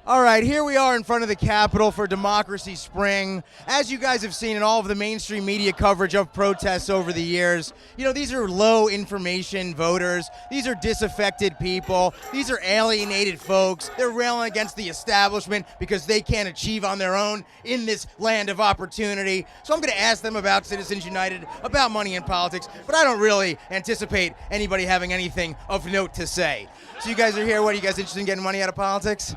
All right, here we are in front of the Capitol for Democracy Spring. As you guys have seen in all of the mainstream media coverage of protests over the years, these are low information voters. These are disaffected people. These are alienated folks. They're railing against the establishment because they can't achieve on their own in this land of opportunity. So I'm going to ask them about Citizens United, about money in politics, but I don't really anticipate anybody having anything of note to say. So you guys are here. What, are you guys interested in getting money out of politics?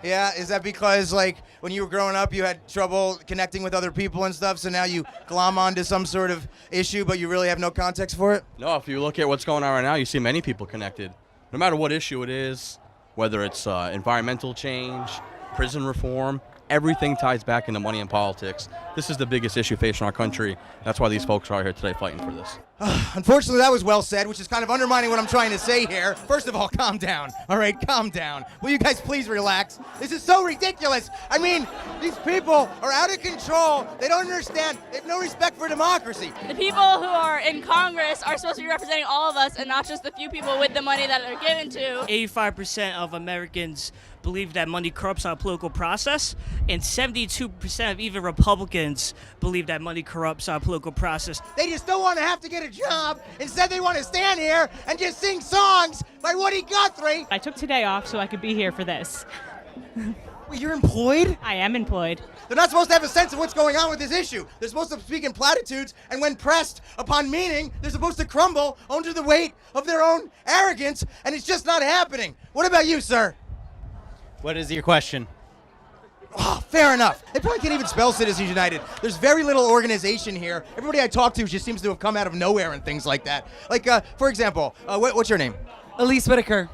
Yeah, is that because, when you were growing up, you had trouble connecting with other people and stuff, so now you glom onto some sort of issue, but you really have no context for it? No, if you look at what's going on right now, you see many people connected. No matter what issue it is, whether it's environmental change, prison reform, everything ties back into money and politics. This is the biggest issue facing our country. That's why these folks are here today fighting for this. Unfortunately, that was well said, which is kind of undermining what I'm trying to say here. First of all, calm down. All right, calm down. Will you guys please relax? This is so ridiculous. I mean, these people are out of control. They don't understand. They have no respect for democracy. The people who are in Congress are supposed to be representing all of us and not just the few people with the money that are given to. 85% of Americans believe that money corrupts our political process, and 72% of even Republicans believe that money corrupts our political process. They just don't want to have to get a job. Instead, they want to stand here and just sing songs by Woody Guthrie. I took today off so I could be here for this. Wait, you're employed? I am employed. They're not supposed to have a sense of what's going on with this issue. They're supposed to speak in platitudes, and when pressed upon meaning, they're supposed to crumble under the weight of their own arrogance, and it's just not happening. What about you, sir? What is your question? Oh, fair enough. They probably can't even spell Citizens United. There's very little organization here. Everybody I talk to just seems to have come out of nowhere and things like that. For example, what's your name? Elise Whitaker.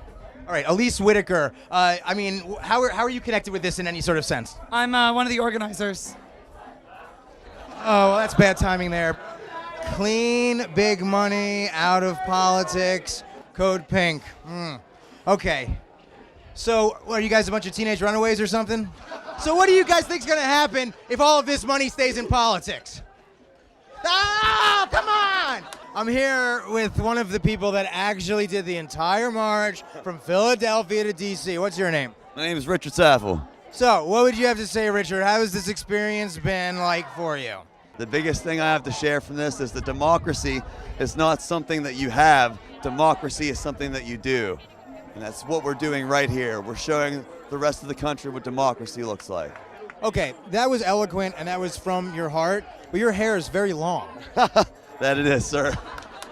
All right, Elise Whitaker. How are you connected with this in any sort of sense? I'm one of the organizers. Oh, well, that's bad timing there. Clean big money out of politics. Code pink. Okay. So, what, are you guys a bunch of teenage runaways or something? So what do you guys think's going to happen if all of this money stays in politics? Oh, come on! I'm here with one of the people that actually did the entire march from Philadelphia to D.C. What's your name? My name is Richard Saffel. So, what would you have to say, Richard? How has this experience been like for you? The biggest thing I have to share from this is that democracy is not something that you have. Democracy is something that you do. And that's what we're doing right here. We're showing the rest of the country what democracy looks like. Okay, that was eloquent and that was from your heart, but your hair is very long. That it is, sir.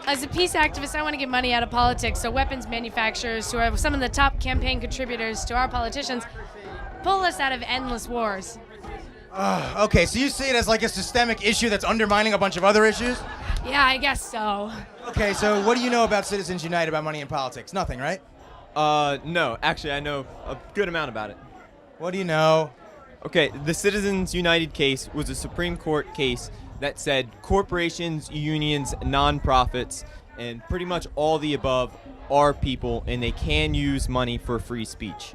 As a peace activist, I want to get money out of politics, so weapons manufacturers, who are some of the top campaign contributors to our politicians, pull us out of endless wars. Okay, so you see it as like a systemic issue that's undermining a bunch of other issues? Yeah, I guess so. Okay, so what do you know about Citizens United, about money in politics? Nothing, right? No. Actually, I know a good amount about it. What do you know? Okay, the Citizens United case was a Supreme Court case that said corporations, unions, nonprofits, and pretty much all the above are people, and they can use money for free speech.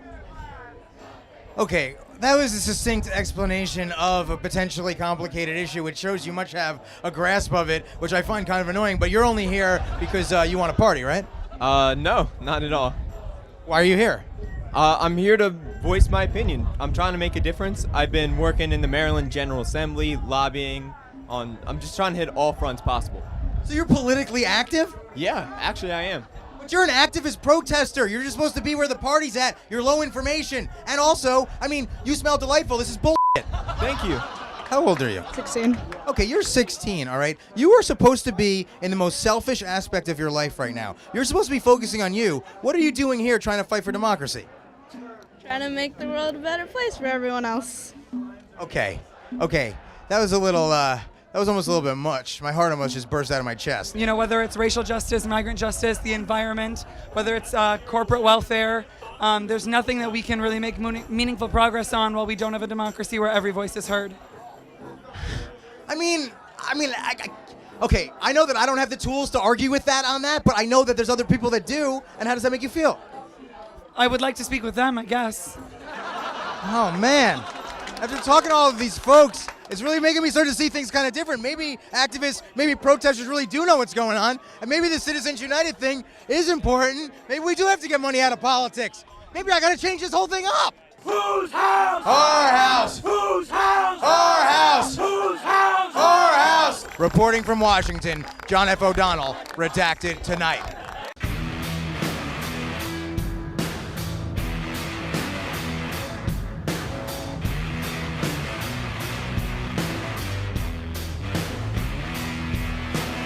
Okay, that was a succinct explanation of a potentially complicated issue, which shows you much have a grasp of it, which I find kind of annoying, but you're only here because you want to party, right? No, not at all. Why are you here? I'm here to voice my opinion. I'm trying to make a difference. I've been working in the Maryland General Assembly, lobbying I'm just trying to hit all fronts possible. So you're politically active? Yeah, actually I am. But you're an activist protester. You're just supposed to be where the party's at. You're low information. And also, you smell delightful. This is bullshit. Thank you. How old are you? 16. Okay, you're 16, all right? You are supposed to be in the most selfish aspect of your life right now. You're supposed to be focusing on you. What are you doing here trying to fight for democracy? Trying to make the world a better place for everyone else. Okay. That was almost a little bit much. My heart almost just burst out of my chest. Whether it's racial justice, migrant justice, the environment, whether it's corporate welfare, there's nothing that we can really make meaningful progress on while we don't have a democracy where every voice is heard. Okay, I know that I don't have the tools to argue with that on that, but I know that there's other people that do, and how does that make you feel? I would like to speak with them, I guess. Oh, man. After talking to all of these folks, it's really making me start to see things kind of different. Maybe activists, maybe protesters really do know what's going on, and maybe the Citizens United thing is important. Maybe we do have to get money out of politics. Maybe I got to change this whole thing up. Whose house? Our house. Whose house? Our house. Whose house? Our house. Reporting from Washington, John F. O'Donnell, Redacted Tonight.